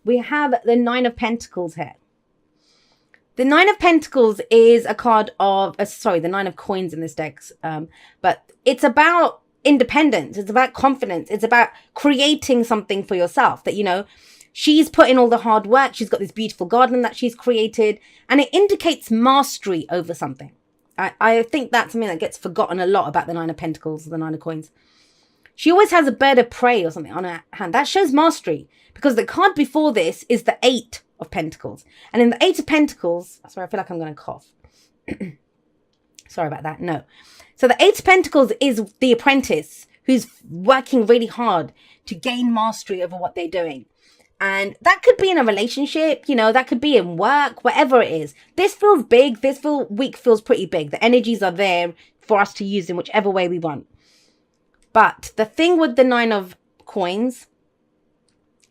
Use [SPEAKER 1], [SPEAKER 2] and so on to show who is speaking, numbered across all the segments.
[SPEAKER 1] we have the Nine of Pentacles here. The Nine of Pentacles is a card of, the Nine of Coins in this deck. But it's about independence. It's about confidence. It's about creating something for yourself that, you know, she's put in all the hard work. She's got this beautiful garden that she's created, and it indicates mastery over something. I think that's something that gets forgotten a lot about the Nine of Pentacles, the Nine of Coins. She always has a bird of prey or something on her hand. That shows mastery, because the card before this is the Eight of Pentacles. And in the Eight of Pentacles, sorry, I feel like I'm going to cough. Sorry about that. No. So the Eight of Pentacles is the apprentice who's working really hard to gain mastery over what they're doing. And that could be in a relationship, you know, that could be in work, whatever it is. This feels big. This week feels pretty big. The energies are there for us to use in whichever way we want. But the thing with the Nine of Coins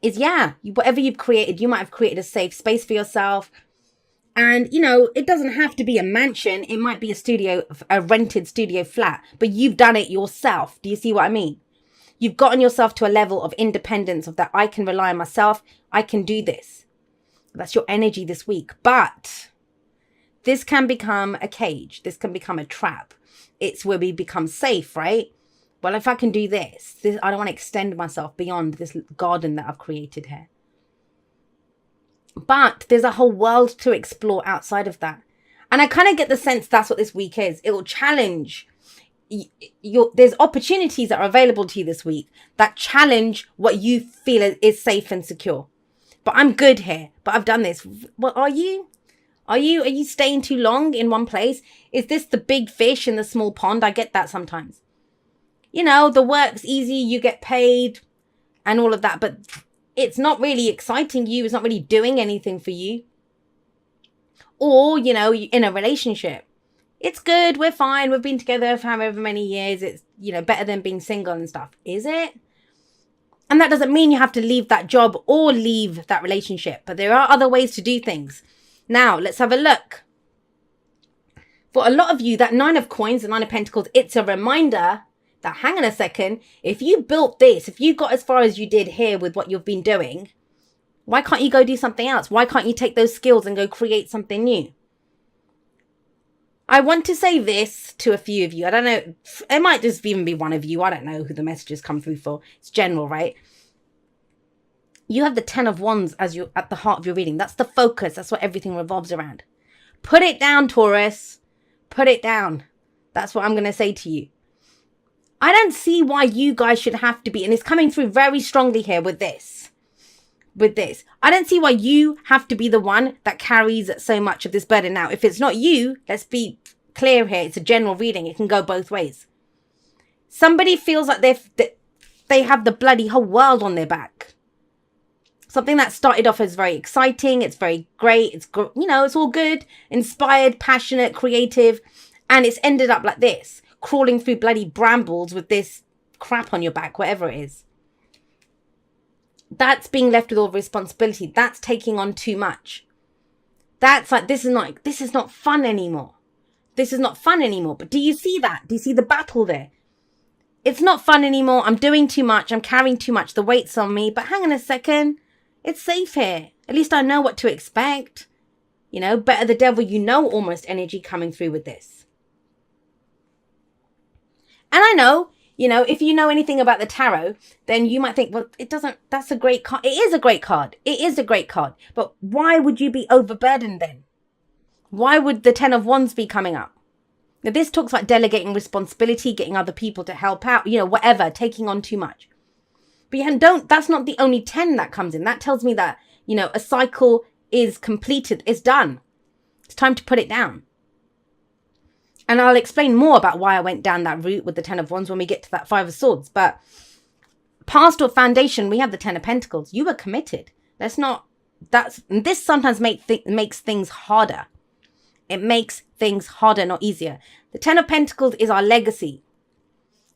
[SPEAKER 1] is, yeah, whatever you've created, you might have created a safe space for yourself. And, you know, it doesn't have to be a mansion. It might be a rented studio flat, but you've done it yourself. Do you see what I mean? You've gotten yourself to a level of independence, of that I can rely on myself. I can do this. That's your energy this week. But this can become a cage. This can become a trap. It's where we become safe, right? Well, if I can do this, I don't want to extend myself beyond this garden that I've created here. But there's a whole world to explore outside of that. And I kind of get the sense that's what this week is. It will challenge there's opportunities that are available to you this week that challenge what you feel is safe and secure. But I'm good here. But I've done this. What are you? Are you staying too long in one place? Is this the big fish in the small pond? I get that sometimes. You know, the work's easy, you get paid and all of that, but it's not really exciting you. It's not really doing anything for you. Or, you know, in a relationship, it's good. We're fine. We've been together for however many years. It's, you know, better than being single and stuff. Is it? And that doesn't mean you have to leave that job or leave that relationship, but there are other ways to do things. Now, let's have a look. For a lot of you, that Nine of Coins, the Nine of Pentacles, it's a reminder that, hang on a second, if you built this, if you got as far as you did here with what you've been doing, why can't you go do something else? Why can't you take those skills and go create something new? I want to say this to a few of you. I don't know. It might just even be one of you. I don't know who the messages come through for. It's general, right? You have the Ten of Wands as you at the heart of your reading. That's the focus. That's what everything revolves around. Put it down, Taurus. Put it down. That's what I'm going to say to you. I don't see why you guys should have to be, and it's coming through very strongly here with this. I don't see why you have to be the one that carries so much of this burden. Now, if it's not you, let's be clear here. It's a general reading. It can go both ways. Somebody feels like they have the bloody whole world on their back. Something that started off as very exciting. It's very great. It's, you know, it's all good, inspired, passionate, creative. And it's ended up like this, crawling through bloody brambles with this crap on your back, whatever it is. That's being left with all responsibility. That's taking on too much. That's like, this is not fun anymore. This is not fun anymore. But do you see that? Do you see the battle there? It's not fun anymore. I'm doing too much. I'm carrying too much. The weight's on me. But hang on a second. It's safe here. At least I know what to expect. You know, better the devil you know almost energy coming through with this. And I know, you know, if you know anything about the tarot, then you might think, well, that's a great card. It is a great card. It is a great card. But why would you be overburdened then? Why would the Ten of Wands be coming up? Now, this talks about delegating responsibility, getting other people to help out, you know, whatever, taking on too much. But that's not the only 10 that comes in. That tells me that, you know, a cycle is completed. It's done. It's time to put it down. And I'll explain more about why I went down that route with the Ten of Wands when we get to that Five of Swords. But past or foundation, we have the Ten of Pentacles. You were committed. This sometimes makes things harder. It makes things harder, not easier. The Ten of Pentacles is our legacy.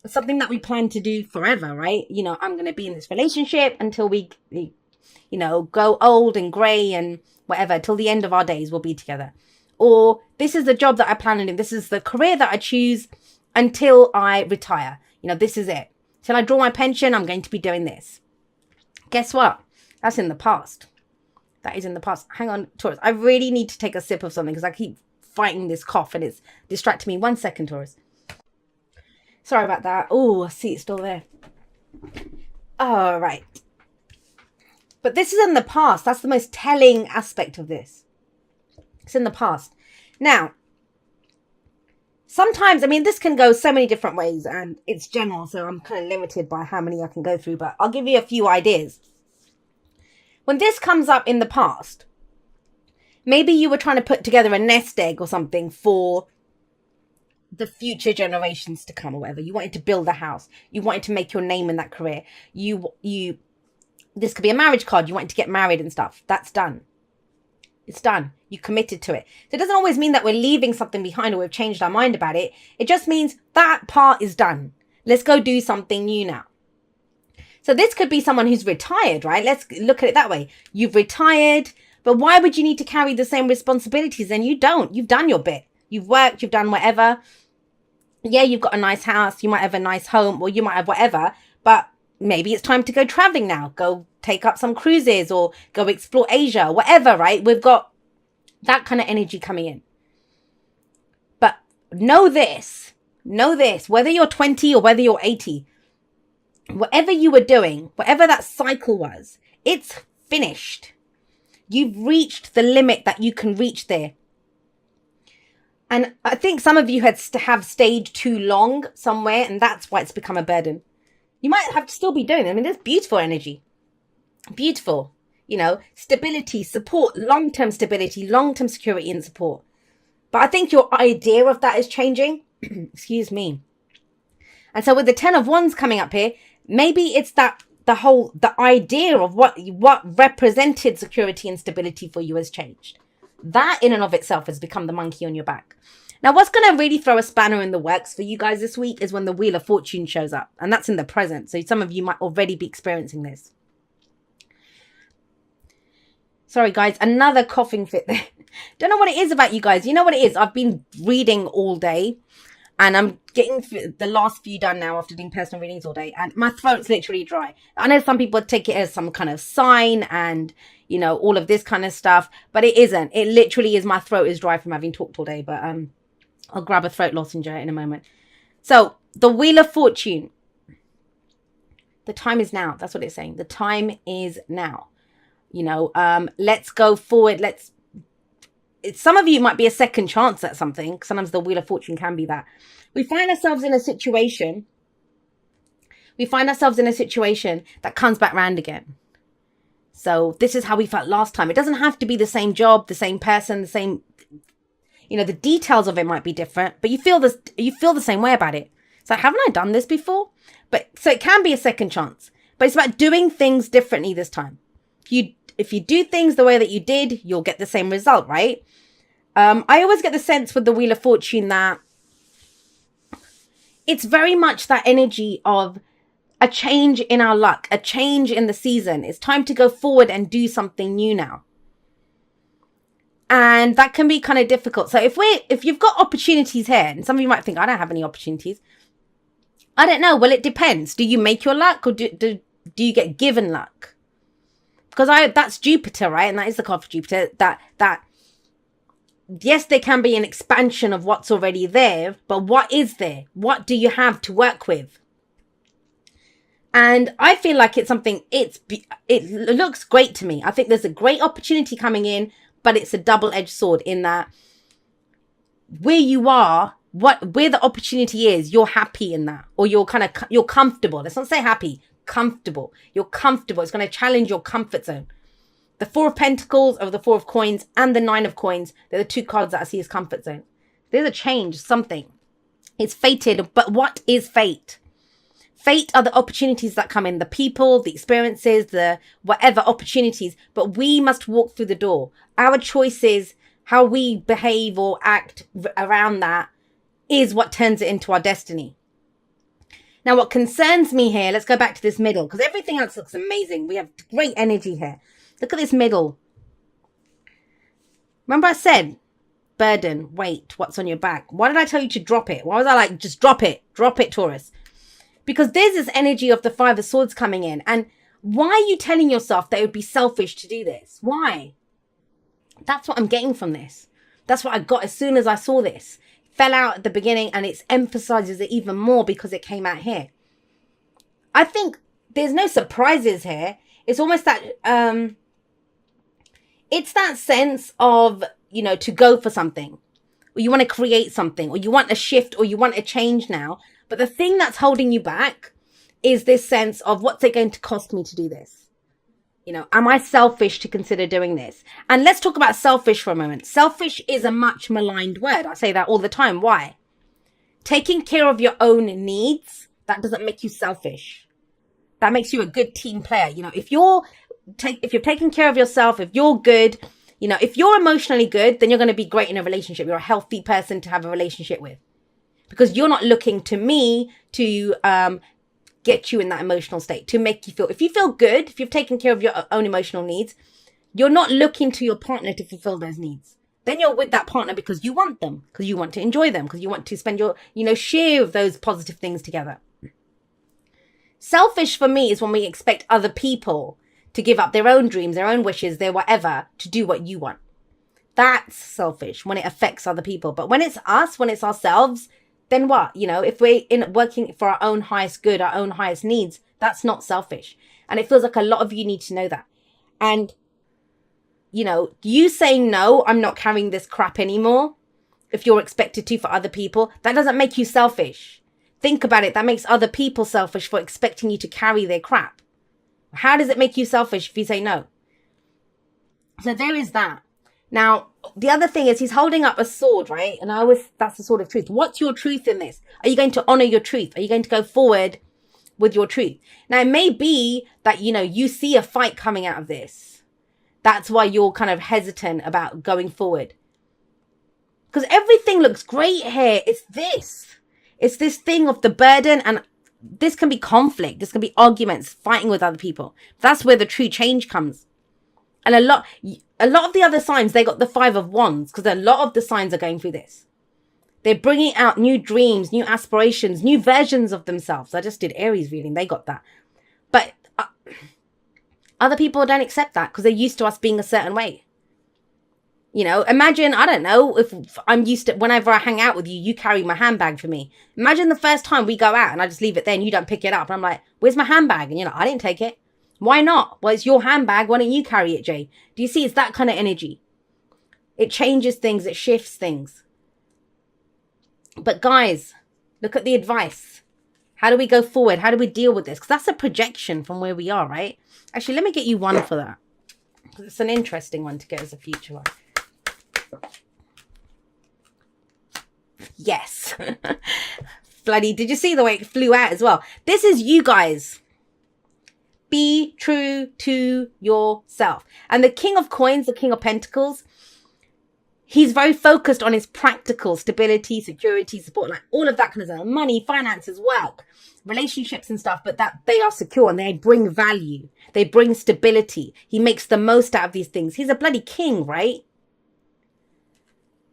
[SPEAKER 1] It's something that we plan to do forever, right? You know, I'm going to be in this relationship until we, you know, go old and grey and whatever. Till the end of our days, we'll be together. Or this is the job that I plan on doing. This is the career that I choose until I retire. You know, this is it. Till I draw my pension, I'm going to be doing this. Guess what? That's in the past. That is in the past. Hang on, Taurus. I really need to take a sip of something because I keep fighting this cough and it's distracting me. 1 second, Taurus. Sorry about that. Oh, I see it's still there. All right. But this is in the past. That's the most telling aspect of this. It's in the past. Now, sometimes, I mean, this can go so many different ways and it's general, so I'm kind of limited by how many I can go through, but I'll give you a few ideas. When this comes up in the past, maybe you were trying to put together a nest egg or something for the future generations to come or whatever. You wanted to build a house. You wanted to make your name in that career. This could be a marriage card. You wanted to get married and stuff. That's done. It's done. You committed to it. So it doesn't always mean that we're leaving something behind or we've changed our mind about it. It just means that part is done. Let's go do something new now. So this could be someone who's retired, right? Let's look at it that way. You've retired, but why would you need to carry the same responsibilities? And you don't. You've done your bit. You've worked, you've done whatever. Yeah, you've got a nice house. You might have a nice home or you might have whatever, but maybe it's time to go traveling now. Go take up some cruises or go explore Asia, whatever, right? We've got that kind of energy coming in. But know this, whether you're 20 or whether you're 80, whatever you were doing, whatever that cycle was, it's finished. You've reached the limit that you can reach there. And I think some of you have stayed too long somewhere, and that's why it's become a burden. You might have to still be doing it. I mean, there's beautiful energy. Beautiful. You know, stability, support, long-term stability, long-term security and support. But I think your idea of that is changing. Excuse me. And so with the 10 of Wands coming up here, maybe it's that the idea of what represented security and stability for you has changed. That in and of itself has become the monkey on your back. Now, what's going to really throw a spanner in the works for you guys this week is when the Wheel of Fortune shows up. And that's in the present. So some of you might already be experiencing this. Sorry, guys. Another coughing fit there. Don't know what it is about you guys. You know what it is? I've been reading all day. And I'm getting the last few done now after doing personal readings all day. And my throat's literally dry. I know some people take it as some kind of sign and, you know, all of this kind of stuff. But it isn't. It literally is my throat is dry from having talked all day. But I'll grab a throat lozenge in a moment. So the Wheel of Fortune. The time is now. That's what it's saying. The time is now. You know, let's go forward. Some of you might be a second chance at something. Sometimes the Wheel of Fortune can be that. We find ourselves in a situation. That comes back round again. So this is how we felt last time. It doesn't have to be the same job, the same person, the same, you know, the details of it might be different, but you feel the same way about it. So haven't I done this before? But so it can be a second chance, but it's about doing things differently this time. If you do things the way that you did, you'll get the same result, right? I always get the sense with the Wheel of Fortune that it's very much that energy of a change in our luck, a change in the season. It's time to go forward and do something new now. And that can be kind of difficult. So if you've got opportunities here, and some of you might think, I don't have any opportunities. I don't know. Well, it depends. Do you make your luck or do you get given luck? Because that's Jupiter, right? And that is the card for Jupiter. That yes, there can be an expansion of what's already there, but what is there? What do you have to work with? And I feel like it's something, it looks great to me. I think there's a great opportunity coming in, but it's a double-edged sword in that where you are, where the opportunity is, you're happy in that, or you're comfortable. Let's not say happy. Comfortable. You're comfortable. It's going to challenge your comfort zone. The 4 of Pentacles over the 4 of Coins and the 9 of Coins. They're the 2 cards that I see as comfort zone. There's a change, something. It's fated. But what is fate? Fate are the opportunities that come in. The people, the experiences, the whatever opportunities. But we must walk through the door. Our choices, how we behave or act around that is what turns it into our destiny. Now, what concerns me here, let's go back to this middle, because everything else looks amazing. We have great energy here. Look at this middle. Remember I said, burden, weight, what's on your back? Why did I tell you to drop it? Why was I like, just drop it, Taurus? Because there's this energy of the 5 of Swords coming in. And why are you telling yourself that it would be selfish to do this? Why? That's what I'm getting from this. That's what I got as soon as I saw this. Fell out at the beginning, and it emphasizes it even more because it came out here. I think there's no surprises here. It's almost that it's that sense of, you know, to go for something, or you want to create something, or you want a shift, or you want a change now. But the thing that's holding you back is this sense of, what's it going to cost me to do this? You know, am I selfish to consider doing this? And let's talk about selfish for a moment. Selfish is a much maligned word. I say that all the time. Why? Taking care of your own needs, that doesn't make you selfish. That makes you a good team player. You know, if you're taking care of yourself, if you're good, you know, if you're emotionally good, then you're going to be great in a relationship. You're a healthy person to have a relationship with, because you're not looking to me to get you in that emotional state, to make you feel, if you feel good, if you've taken care of your own emotional needs, you're not looking to your partner to fulfill those needs. Then you're with that partner because you want them, because you want to enjoy them, because you want to spend your, you know, share of those positive things together. Selfish for me is when we expect other people to give up their own dreams, their own wishes, their whatever, to do what you want. That's selfish when it affects other people. But when it's us, when it's ourselves, then what? You know, if we're working for our own highest good, our own highest needs, that's not selfish. And it feels like a lot of you need to know that. And, you know, you saying, no, I'm not carrying this crap anymore, if you're expected to for other people, that doesn't make you selfish. Think about it. That makes other people selfish for expecting you to carry their crap. How does it make you selfish if you say no? So there is that. Now, the other thing is, he's holding up a sword, right? And that's the sword of truth. What's your truth in this? Are you going to honor your truth? Are you going to go forward with your truth? Now, it may be that, you know, you see a fight coming out of this. That's why you're kind of hesitant about going forward. Because everything looks great here. It's this thing of the burden, and this can be conflict. This can be arguments, fighting with other people. That's where the true change comes. And a lot of the other signs, they got the 5 of Wands, because a lot of the signs are going through this. They're bringing out new dreams, new aspirations, new versions of themselves. I just did Aries reading. They got that. But other people don't accept that because they're used to us being a certain way. You know, imagine, I don't know, if I'm used to, whenever I hang out with you, you carry my handbag for me. Imagine the first time we go out and I just leave it there and you don't pick it up. And I'm like, where's my handbag? And you're like, I didn't take it. Why not? Well, it's your handbag. Why don't you carry it, Jay? Do you see? It's that kind of energy. It changes things. It shifts things. But guys, look at the advice. How do we go forward? How do we deal with this? Because that's a projection from where we are, right? Actually, let me get you one for that. It's an interesting one to get as a future one. Yes. Bloody, did you see the way it flew out as well? This is you guys. Be true to yourself. And the King of Coins, the King of Pentacles, he's very focused on his practical stability, security, support, like all of that kind of stuff. Money, finances, work, relationships and stuff, but that they are secure and they bring value. They bring stability. He makes the most out of these things. He's a bloody king, right?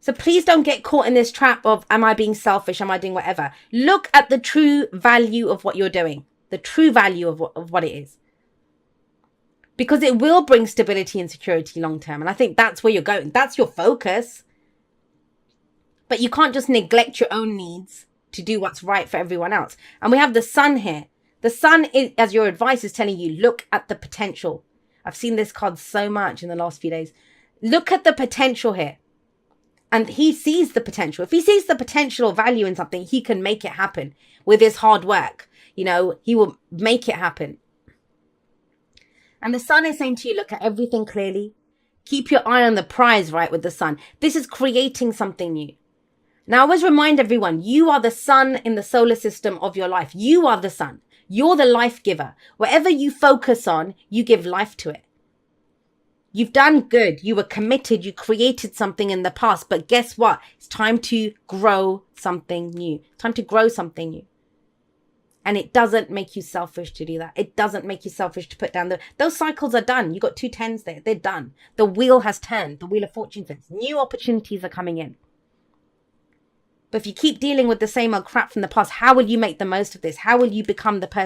[SPEAKER 1] So please don't get caught in this trap of, am I being selfish? Am I doing whatever? Look at the true value of what you're doing. The true value of what it is. Because it will bring stability and security long term. And I think that's where you're going. That's your focus. But you can't just neglect your own needs to do what's right for everyone else. And we have the sun here. The sun, is, as your advice is telling you, look at the potential. I've seen this card so much in the last few days. Look at the potential here. And he sees the potential. If he sees the potential or value in something, he can make it happen with his hard work. You know, he will make it happen. And the sun is saying to you, look at everything clearly. Keep your eye on the prize, right, with the sun. This is creating something new. Now, I always remind everyone, you are the sun in the solar system of your life. You are the sun. You're the life giver. Whatever you focus on, you give life to it. You've done good. You were committed. You created something in the past. But guess what? It's time to grow something new. Time to grow something new. And it doesn't make you selfish to do that. It doesn't make you selfish to put down those cycles are done. You got 2 10s there. They're done. The wheel has turned. The wheel of fortune says new opportunities are coming in. But if you keep dealing with the same old crap from the past, how will you make the most of this? How will you become the person